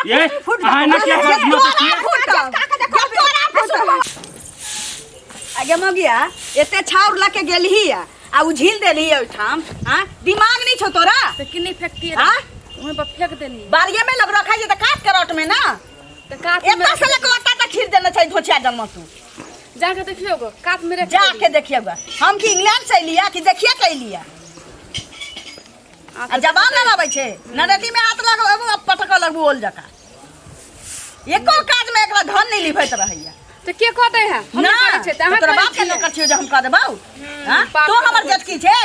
ये हां ना क्या आगे मगिया एते छाउर लाके गेलही आ उ झील देली ओठाम हां दिमाग नहीं छो तोरा तो किन्नी फेंकती है हां वहीं पर फेंक देनी बारिये में लग रखा है त काट करट में ना तो काट एता से लेके ओता तक खीर देना चाहिए धोचिया जन्म तू जाके देखियोगो काट मेरे जाके देखिएगा हम कि इंग्लैंड से लिया कि देखिए के लिया आ जबान ना लाबै छे नरेटी में हाथ लगाबो पटक लगबो ओल जका एको काज में एकरा धन नहीं लिभैत रहैया तो के कहते हैं हम ना करे छे त तोरा बाप के नौकर छियो जे हम कह देबौ हां तो हमर जटकी छे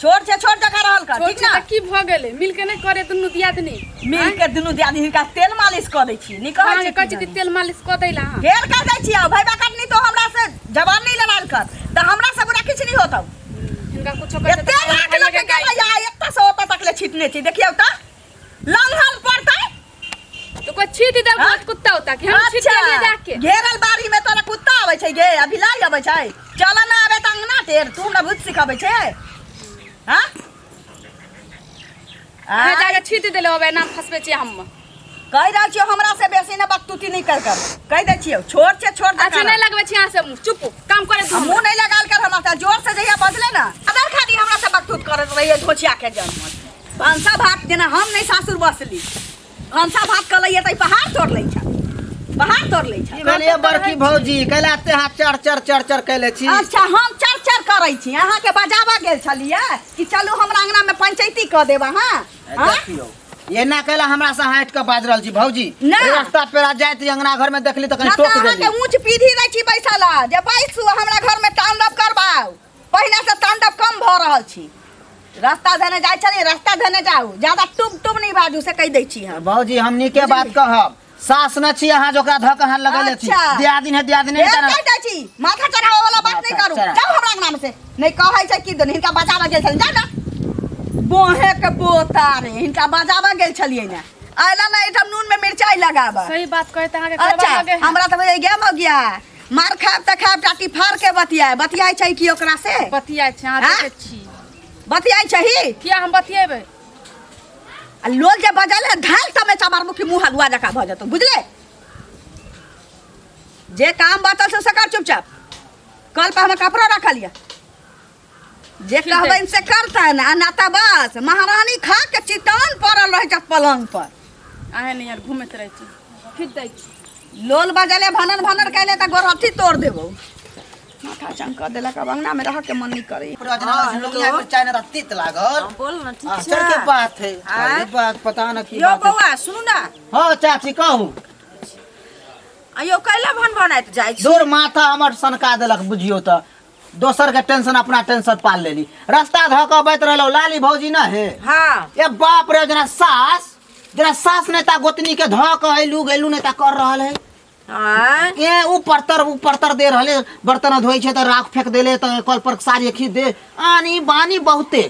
छोड़ जगह रहल का ठीक ना की भ गेले मिल के नहीं करे दुनु दियादनी मिल के दुनु दियादनी का तेल मालिश कर दै छी नी कहै छै कहै छै तेल मालिश क दैला हां ढेर कर दै छी भाई बाकट नहीं तो हमरा से जवान नहीं लड़ाल कर त हमरा सब पूरा किछ नहीं होतौ इनका कुछो कहै एते लाख लगे गया एत्ता से ओता तक ले छीटने छी देखियौ त लंघल पड़तै तो कोई छीट दे बहुत कुत्ता होता कि हम छीट ले जाके घेरल बाड़ी में तोरा कुत्ता आबै छै गे अभी लाई आबै छै चल ना आबे त अंगना टेर तू हमरा भूत सिखाबै छै हां आ जाके छीट देले होबे ना फसबे छी हम कह रहल छियो हमरा से बेसी ना बकतूती नहीं कर कह दै छियो छोड़ दे अच्छा नहीं लगबे छी यहां से चुप काम करे तू मुंह नहीं लगाल कर हमरा त जोर से जइया बजले ना अदर खाली हमरा से बकतूत करत रहिए धोचिया के जन्म भांसा भात देना हम नहीं सासुर बसली भांसा भात कर लइए त पहाड़ तोड़ लै छ पहाड़ तोड़ लै छ कहलिए बड़की भौजी कहलाते हाथ चढ़ कहले छी अच्छा हम चर करै छी अहाँ के बजावा गेल छलिए कि चलू हमरा अंगना में पंचायती क देब हां देखियो ये ना कहला हमरा से हट के बाज रहल छी भौजी रास्ता पेरा जाइत अंगना घर में देखली त कहीं टोक देली के ऊंच पीढ़ी रह छी बैसला जे बैसू हमरा घर में तांडव करबाऊ पहिने से तांडव कम भ रहल छी रास्ता धने जाय छली रास्ता धने जाऊ ज्यादा टुब नहीं बाजू से कह दै छी हम भौजी हमनी के बात कहब सास न छी अहाँ जोकरा धक हां लगले छी दियादिन है दियादिन नहीं जाना कह दै छी माथा चढ़ावे वाला बात नहीं करू जाओ हमरा अंगना में से नहीं कहै छै कि दिन हिनका बजावा गेल छल जा ना बोहे के पोता रे हिनका बजावा गेल छलिए ना आइला ना एठम नून में मिर्चाई लगाबा सही बात कहत अहाँ के करबा लगे हमरा त गेम हो गया मार खाब त खाब टाटी फाड़ के बतियाय छै कि ओकरा से बतियाय छै अहाँ देखे छी बतियाय छही किया हम बतियेबे आ लोल जे बजले धाल तमे चमार मुखी मुंह हलुआ जका भ जतो बुझले जे काम बातल से सकार चुपचाप कल पे हम कपड़ा रख लिया जे कहबै से करता है ना नाता बस महारानी खा के चितान पड़ल रह जा पलंग पर आहे नहीं यार घूमत रह छी फिर दै छी लोल बजले भनन कहले त गोरहथी तोड़ देबो माथा चमका देला का अंगना में रह के मन नहीं करे दुनिया में चाय ना तीत लागल बोल ना ठीक चल के बात है खाली बात पता ना की यो बात बौआ सुनु ना हां चाची कहू अयो कैला बनाइत जाय छी दूर माथा हमर सनका देलक बुझियो त दोसर के टेंशन अपना टेंशन पाल लेली रास्ता धक बैत रहलो लाली भौजी ना है हां ए बाप रे जना सास नेता गोतनी के धक ऐलू गैलू नेता कर रहल है हां ए ऊपर तर दे रहले बर्तन धोई छै त राख फेंक देले त कल पर सारी खींच दे आनी बानी बहुते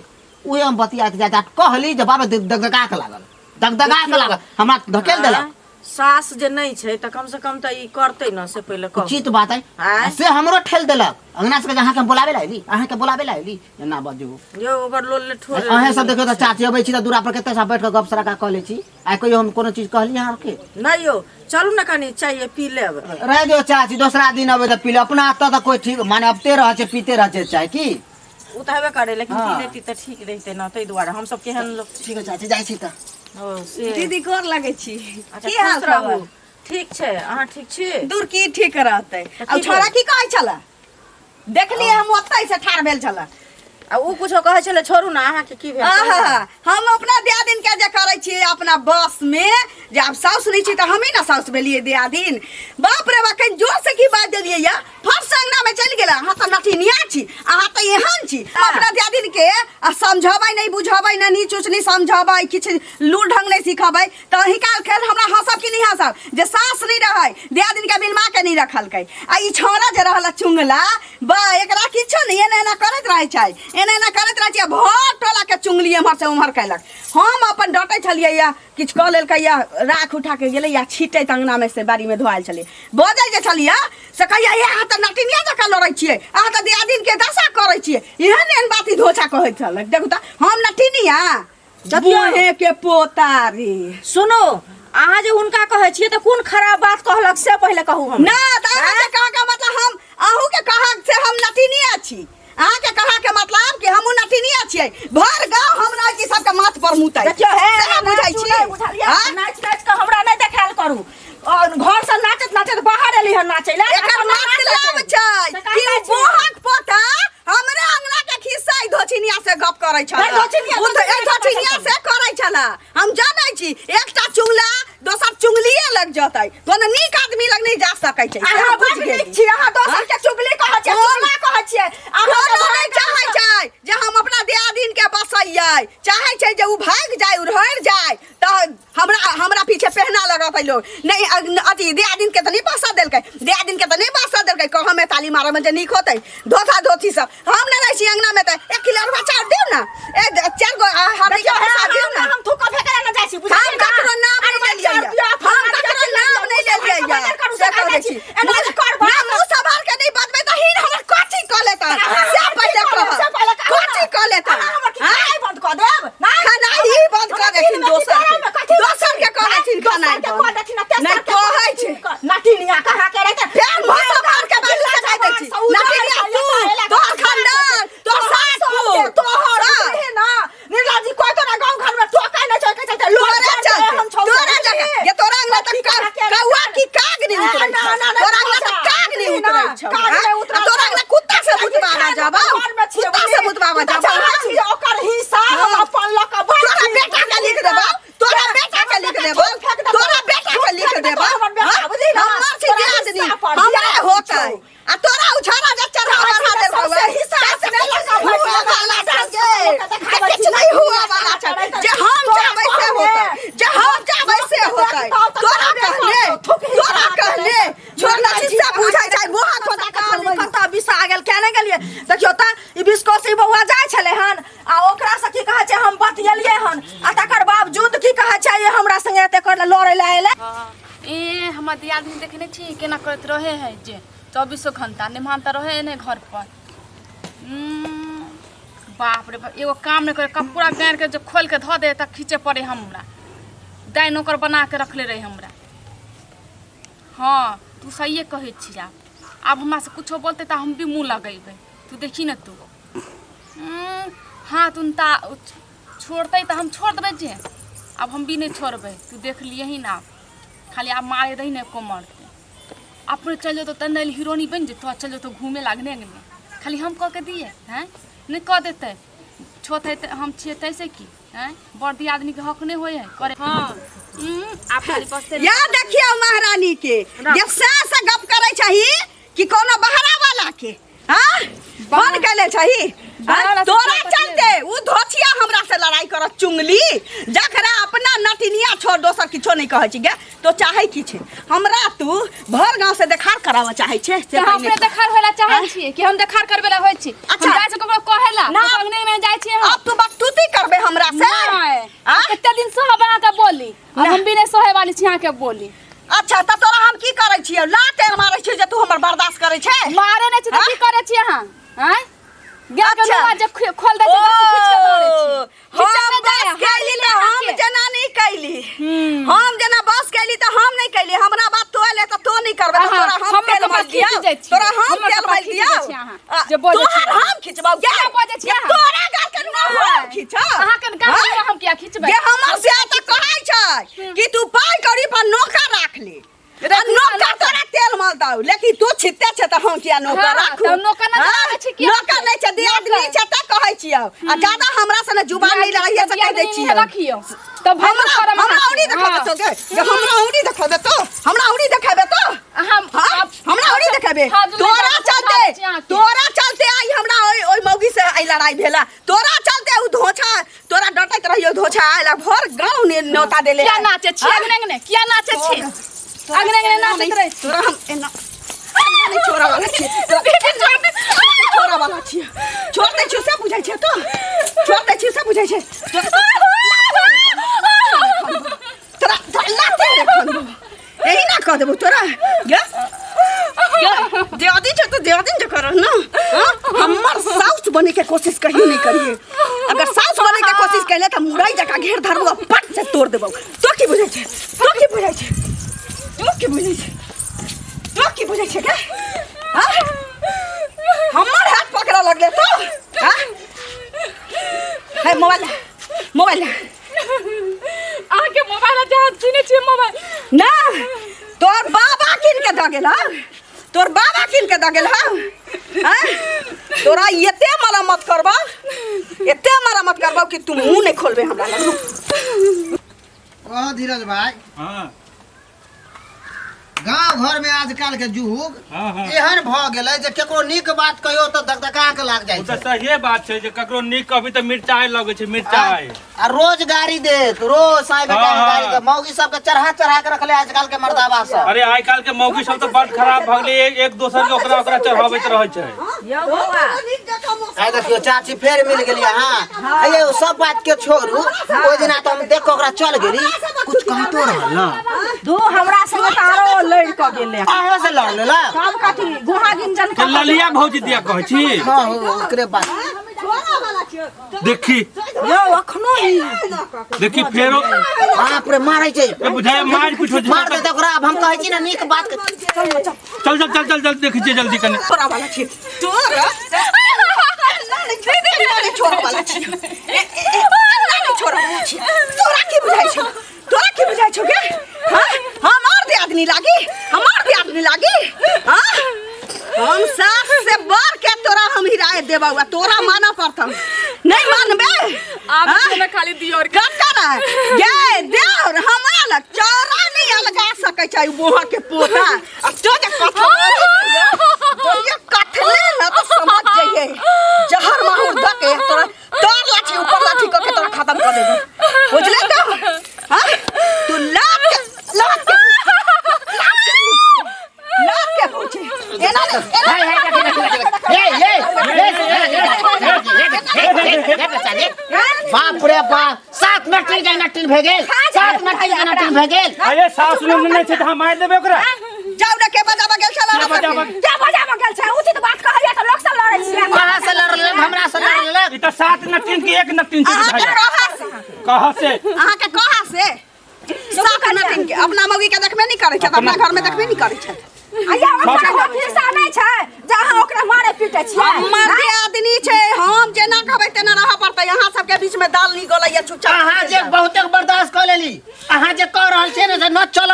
उहे हम बतियात जात कहली जवाब दगदगा के लागल हमरा धकेल देला सास जे नहीं छै त कम से कम त ई करतै न से पहिले कह उचित बात है से हमरो ठेल देलक अंगना से जहां के बुलावे लाइली अहां के बुलावे लाइली ना बजू यो ओकर लोल ले ठोर अहे सब देखो त चाची अबै छी त दूरा पर केते सा बैठ के गप सरा कह ले छी आ कोई हम कोनो चीज कहली अहां के नहीं यो चलू न कनी चाहिए पी लेब रह दो चाची दूसरा दिन अबै त पी ले अपना त कोई ठीक माने अबते रह छै पीते रह छै चाय की उ त हेबे करे लेकिन पी लेती त ठीक रहते न तै दुआरे हम सब केहन लोग ठीक है चाची जाई छी त ओ से दीदी गोर लगे छी की हाल रहू ठीक छै अहाँ ठीक छी दूर की ठीक रहते अब छोरा की कहै छला देखलिए हम ओतै से ठाड़ भेल छला आ उ कुछो कहै छले छोड़ू ना अहाँ के की भेल हम अपना दियादिन के जे करै छी अपना बस में जे अब साउस नहीं छी त हम ही ना साउस भेलिए दियादिन बाप रे बा कहीं जोर से की बात देलिए या फट संगना में चल गेला हां त नठिनिया छी अहाँ त एहन छी अपना दियादिन के समझाबै नहीं बुझाबै ना नीच उच नहीं समझाबै किछ लूर ढंग नहीं सिखाबै त ही काल खेल हमरा हंसब कि नहीं हंसब जे सास नहीं रहै दियादिन के बिनमा के नहीं रखल कै आ ई छोरा जे रहला चुंगला बा एकरा किछो नहीं एना करत रहै छै एना ना करत रह छ भोट टोला के चुंगली हमर से उमर कैलक हम अपन डटै छलिए या किछ क लेल कहिया राख उठा के गेले या छीटे अंगना में से बाड़ी में धोआल छलिए बजै जे छलिए से कहिया ये हां त नटिनिया जका लड़ै छिए अहाँ त दियादिन के दशा करै छिए एहन एहन बाती धोछा कहै छलक देखू त हम नटिनिया जतिया के पोता रे सुनो अहाँ जे उनका कहे छिए तो कौन खराब बात कहलक से पहले कहू हम ना तारा के कहा का मतलब हम आहू के कहा से हम नटिनिया छी अहाँ के कहा के मतलब कि हमू नटिनिया छियै भर गांव हमरा की सबके माथ पर मुतै देखियो है से बुझाइ छी बुझलिए नाच नाच के हमरा नहीं देखाल करू और घर से नाचत नाचत बाहर एली है नाचै ला एकर मतलब छै कि बोहक पोता हमरा अंगना के खिस्सा धोचिनिया से गप करै छला धोचिनिया से करै छला हम जानै छी एकटा चुगला दोसर चुगलिए लग जतै कोनो नीक आदमी लग नहीं जा सकै छै अहाँ बुझ गेल छी अहाँ दोसर के चुगली कहै छियै चुगला कहै छियै अहाँ नहीं चाहै छै जे हम अपना दियादिन के बसैयै चाहै छै जे उ भाग जाय उड़हर जाय त हमरा पीछे पहना लगतै लोग नहीं अथी दियादिन के त नहीं बसा देलकै दियादिन के त नहीं बसा देलकै कह में ताली मारे में जे नीक होतै धोखा धोती सब हम नहीं रह छी अंगना में त 1 किलो अरवा चाउर दियौ ना 4 गो हरी के पैसा दियौ ना हम थूक फेंके ना जाइ छी हम ककरो नाम नहीं लेलियै हम ककरो नाम नहीं लेलियै से कह दै छी नाम मुंह संभाल के नहीं बतबै त हिन हमर कोची क लेता से पहले कह कोची क लेता हां बंद कर देब ना खाना ही बंद कर देथिन दोसर के कह देथिन खाना नहीं कहै छै नटिनिया कहा के रहते फेर मुंह संभाल के बात लगा दै छी नटिनिया तू तोर खानदान तोर सास तोहर है ना निर्लाजी कोई तो ना गांव घर में ठोका नहीं चल के चलते तोरा जगह ये तोरा अंगना तक कौआ की काग नहीं उतरै तोरा अंगना तक काग नहीं उतरै छ तोरा अंगना कुत्ता से मुतबावा जाबा कुत्ता से मुतबावा जाबा ओकर हिस्सा हम अपन लक तोरा बेटा के लिख देबा तोरा बेटा के लिख देबा तोरा बेटा के लिख देबा हमर से आदमी हमरा होतै आ तोरा उछारा जे चढ़ा बढ़ा दे बाबा हिस्सा से हुआ वाला छै कुछ नहीं हुआ वाला छै जे हम चाहबै से होतै जे हम चाहबै से होतै तोरा कहले छोड़ना हिस्सा बुझाइ छै मोहा छोटा कहले कता बिसा गेल केने गेलिए देखियो त ई बिस्कोसी बौआ जाय छले हन आ ओकरा से की कहै छै हम बतियलिए हन आ तकर बावजूद की कहै छै ये हमरा संगे एते कर लड़ै ला एले ए हमर दियादनी देखने छी केना करत रहे है जे 24 घंटा निमान त रहे ने घर पर बाप रे बाप एगो काम नहीं करे कपूरा गाड़ के जो खोल के धो दे त खींचे पड़े हमरा दाई नौकर बना के रखले रहे हमरा हाँ तू सही कहे छी अब हमरा से कुछो बोलते त हम भी मुंह लगेबे तू देखी न तू हाँ तू छोड़ते त हम छोड़ देबे जे अब हम भी नहीं छोड़बे तू देख लिए ही ना खाली आप मारे रही ने कोमर अपने चलो तो तंदल हीरोनी बन जे तो चलो तो घूमे लागने खाली हम कह के दिए हैं नहीं कह देते छोटे हम छे तैसे की हैं बड़ी आदमी के हक नहीं होए है करे हां आप खाली बस या देखियो महारानी के जे सास गप करे छही कि कोनो बहरा वाला के हां बन केले छही तोरा चलते उ धोचिया हमरा से लड़ाई करत चुंगली जखरा अपना नटिनिया छोड़ दोसर किछो नहीं कहै छी गे तो चाहे की छै हमरा तू भर गांव से देखार करावा चाहे छै से हम अपने देखार होला चाहे छी कि हम देखार करबे ला होय छी हम जाय से ककरो कहेला अंगने में जाय छी अब तू बकतूती करबे हमरा से हां कते दिन सह बना के बोली अब हम भी नहीं सहे वाली छी यहां के बोली अच्छा त तोरा हम की करै छियै लाते मारै छी जे तू हमर बर्दाश्त करै छै मारे नहीं छी त की करे छी यहां हैं गया के दरवाजा खोल दे छी खींच के दौड़े छी हम जना नहीं कैली हम जना बस कैली त हम नहीं कैली हमरा बात तो आले त तो नहीं करबे तोरा हम तेल मार दिया तोरा हम तेल मार दिया जे बोले छी हम खिचबाऊ क्या बोले छी तोरा गाल के ना हम खिच अहाँ के गाल में हम क्या खिचबे जे हमर से त कहै छै कि तू पाई करी पर नौकर राख ले नौकर तोरा तेल मार दाऊ लेकिन तू छिते छ त हम किया नौकर राखू त नौकर ना छी किया नौकर नहीं छ दियादनी छ त कहै छियौ आ ज्यादा हमरा से जुबान नहीं लड़ाइया से कह दै छियौ रखियो तब हमरा औरी देखा दे तो गे हमरा औरी देखा दे तो हमरा औरी देखाबे तो हम हमरा औरी देखाबे तोरा चलते आई हमरा ओई मौगी से आई लड़ाई भेला तोरा चलते उ धोछा तोरा डटैत रहियो धोछा आइला भर गांव ने नौता देले क्या नाचे छी अंगने क्या नाचे छी अंगने नाचत रहे तोरा हम एना नहीं छोरा वाला छी छोरा वाला छी छोड़ दे छी सब बुझाइ छै तो छोड़ दे छी सब बुझाइ छै तोरा लाते यही ना कह देबो तोरा गे देवदी छ तो देवदी जो कर ना हमर साउस बने के कोशिश कहीं नहीं करिए अगर साउस बने के कोशिश कैले त मुरई जका घेर धरबो पट छै तोड़ देबौ तो की बुझै छै तो की बुझै छै तो की बुझै छै तो की बुझै छै के हां हमर हाथ पकड़ा लगले तो हां है मोबाइल आके मोबाइल जहां किने छी मोबाइल ना तोर बाबा किन के द गेल तोर बाबा किन के द गेल हां तोरा एते मरम्मत करबा कि तू मुंह नहीं खोलबे हमरा लग ओ धीरज भाई हाँ गांव घर में आजकल के युग हाँ हाँ एहन भ गेलै जे केकरो नीक बात कहियो त धकधका के लाग जाइ वो तो छै सही बात है जे ककरो नीक कभी तो मिर्चाई लगे छै मिर्चाई आ रोज गाड़ी देत रोज साई बेटा हाँ, गाड़ी हाँ। के मौगी सब के चढ़ा के रखले आजकल के मर्दाबा सब अरे आई काल के मौगी सब तो बड़ खराब भ गेलै एक दोसर के ओकरा चढ़ाबैत रहे छै यो बौआ आइ देखियो चाची फेर मिल गेली हां ये सब बात के छोड़ू ओइ दिना त हम देख के ओकरा चल गेली कुछ कहतो रहल ना दू हमरा संग तारो लड़ क गेले काहे से लड़ लेला सब कथी गुहा गिंजन के ललिया भौजी दिया कहै छी हां ओकरे बात देखी यो अखनो ही देखी फेरो बाप रे मारै छै ए बुझाय मार पीट हो मार दे ओकरा अब हम कहै छी ना नीक बात चल देखी छी जल्दी कने छोरा वाला छी तोरा नहीं छोरा वाला छी नहीं छोरा वाला छी तोरा की बुझाइ छौ के हां हमार दे आदमी लागी हां हम सास से बढ़ के तोरा हम हिराए देबा तोरा माना पड़ता नहीं मानबे आप में खाली दियोर कतना गे देवर हमरा लग चौरा नहीं अलगा सकै छै बोहा के पोता अब तो जे कथले ना तो समझ जाइए जहर माहौर दके तोरा तोर लाठी ऊपर लाठी क के तोरा खत्म कर देबे बुझले तो हां तू लाख के पूछे एना बाप रे बाप 7 मिनट के नटिन भे गेल 7 मिनट के नटिन भे गेल अरे सास लोग नहीं छै त हम मार देबे ओकरा जाऊ ना के बजाबा गेल छला जा बजाबा गेल छै उचित बात कहलिए त लोग सब लड़ै छै कहां से लड़ले हमरा से लड़ले ई त 7 नटिन की एक नटिन छै बुझाय कहां से अहाँ के कहां से सात नटिन के अपना मौगी के देखबे नहीं करै छै अपना घर में देखबे नहीं करै छै आया ओकरा फिरसा नहीं छै जहां ओकरा मारे पीटे छै हमर के आदमी छै हम जेना कहबै तेना रह पड़तै यहाँ सबके बीच में दाल नहीं गलैया चुपचाप अहाँ जे बहुते बर्दाश्त कर लेली अहाँ जे कह रहल छै ने से न चल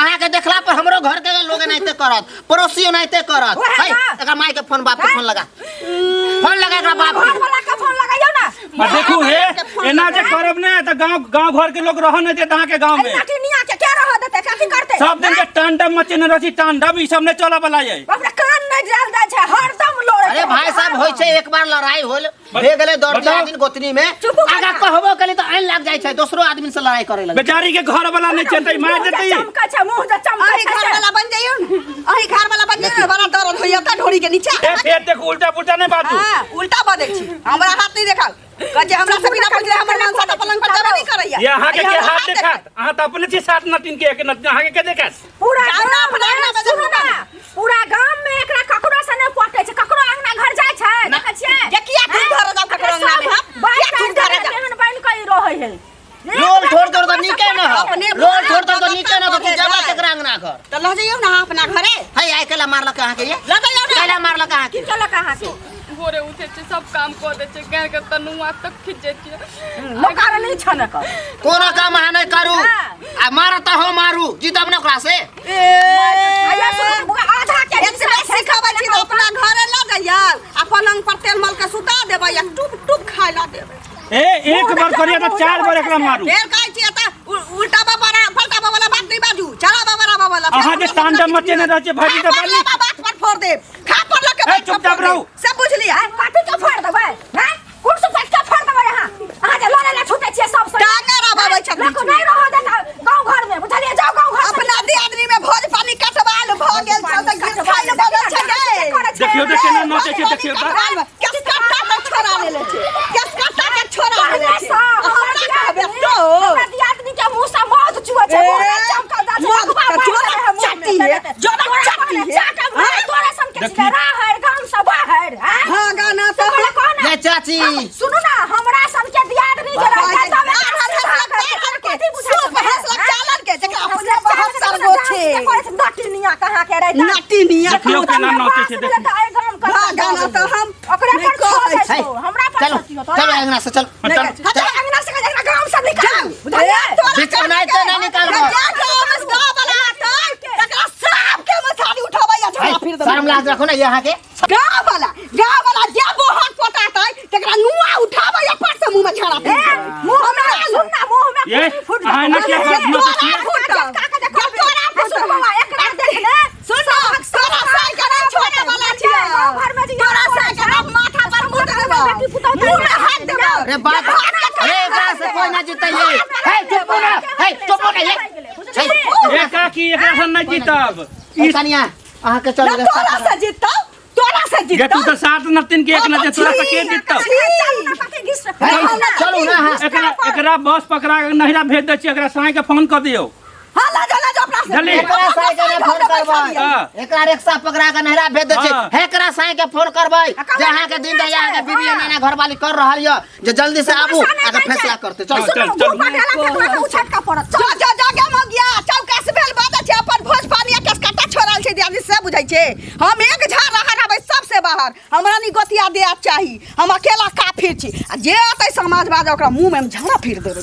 अहाँ के देखला पर हमरो घर के लोग एनाइते करत पड़ोसी एनाइते करत है एकरा माई के फोन बाप के फोन लगा एकरा बाप घर वाला के फोन लगाइयो ना आ देखू हे एना जे करब ने त गांव घर के लोग रह न देत अहाँ के गांव में नटिनिया के क्या रह देते कथि करते सब दिन के तांडव मचेने रही तांडव ई सब ने चला वाला है बाप रे कान नहीं जल जाय छै हरदम लड़ै अरे भाई साहब होय छै एक बार लड़ाई होल भे गेलै दौड़ दिन गोतनी में आगा कहबो कली त आइन लाग जाय छै दोसरो आदमी से लड़ाई करे लगे बेचारी के घर वाला नहीं चलते मार देते चमका छै मुंह जे चमका अही घर वाला बन जाइयो अही घर वाला बन जाइयो बड़ा दर्द होइया त ढोरी के नीचे ए फेर देख उल्टा पुल्टा नहीं बाजू हां उल्टा बदै छी हमरा हाथ नहीं देखाओ कजे हमरा से बिना पूछले हमर मान सादा पलंग पर जाबे नहीं करैया ये अहाँ के हाथ देखात अहाँ त अपने छी 7 नटिन के एक नटिन अहाँ के देखात पूरा जाना गांव अपना में सुनो ना पूरा गांव में एकरा ककरो से नहीं पटे छै ककरो अंगना घर जाय छै देखे छियै जे किया तू घर जा ककरो अंगना में बाई तू घर एहन बन कई रहै है लोल ठोड़ तो नीके न लोल ठोड़ तो नीके न तो जाबा केकरा अंगना घर त ल जाइयो ना अपना घरे है आइ केला मारलक अहाँ के ये लगाइयो ना केला मारलक अहाँ के चलो कहां से भोरे उठे छै सब काम कर दे छै गाय के तनुआ तक खींचे छै मोकार नहीं छने कर कोनो काम अहाँ नहीं करू आ मारत हो मारू जीतब न ओकरा से आया सुनो आधा के एतबे सिखाबै छी अपना घरे ल जाइयो आ पलंग पर तेल मल के सुता देबै या टुप खाइ ला देबै ए एक बार करिया त 4 बार एकरा मारू फेर कहै छी एता उल्टा बाबा फलटा बाबा बात नहीं बाजू चला बाबा वाला अहाँ जे तांडव मचेने रहे छै भाजी त बाली बात पर फोड़ दे खा पर लग के चुपचाप रहू सब बुझलिए काटी के फाड़ देबै हैं कुर्सी पर के फाड़ देबै यहां अहाँ जे लड़े ला छूटे छियै सब से टांगा रबाबै छथिन लोक नहीं रह देता गांव घर में बुझलिए जाओ गांव घर अपना दियादनी में भोज पानी कटवाल भ गेल छ त गिर खाइ ले बगल छ गे देखियो त केना नचे छै देखियो त केस काटा के छोरा ले ले छै केस काटा के छोरा ले ले छै हमरा कहबे तो हमरा दियादनी के मुंह से मौत चुए छै चमका जा छै चट्टी है जो चट्टी है तोरा सन के छरा है गांव से बाहर हैं हां गाना तो ये चाची सुनो ना हमरा सन के दियादनी जे रहै छै देखियो केना नोचे छे देख गाना तो हम ओकरा नहीं पर छोड़ कहै दे छी। तो हमरा पर चलो छोड़ तो चलो अंगना से चल चल हटा अंगना से का गांव सब निकाल बुझलिए बीच में नहीं तो नहीं निकालबो शर्म लाज रखो ना यहाँ के गाँव वाला जब हाथ पटातै तकरा नुआ उठाबै या पाट से मुंह में छाड़ा दे मुंह में सुनना मुंह में ये हां ना के बात मत छी अरे बात अरे एकरा से कोई ना जीतै हे चुप ना ये ए काकी एकरा से नहीं जीतब ई कनिया अहाँ के चल तोरा से जीतौ गे तू तो 7 नतिन के एक न जे तोरा से के जीतब चलू ना हाँ एकरा बस पकड़ा के नहिरा भेज दे छी एकरा साई के फोन कर दियो जल्दी एकरा साई के फोन करबै एकरा रिक्शा पकड़ा के नहरा भेज दे छै हाँ। एकरा साई के फोन करबै जहाँ के दिन दया के बीबी नाना घर वाली कर रहल य जे जल्दी से आबू आके फैसला करते चल चल हम एक झाड़ रहा रहबै सबसे बाहर हमरा नी गोतिया दे चाही हम अकेला काफी छी आ जे अतै समाजवाद ओकरा मुंह में झाड़ा फिर देबै।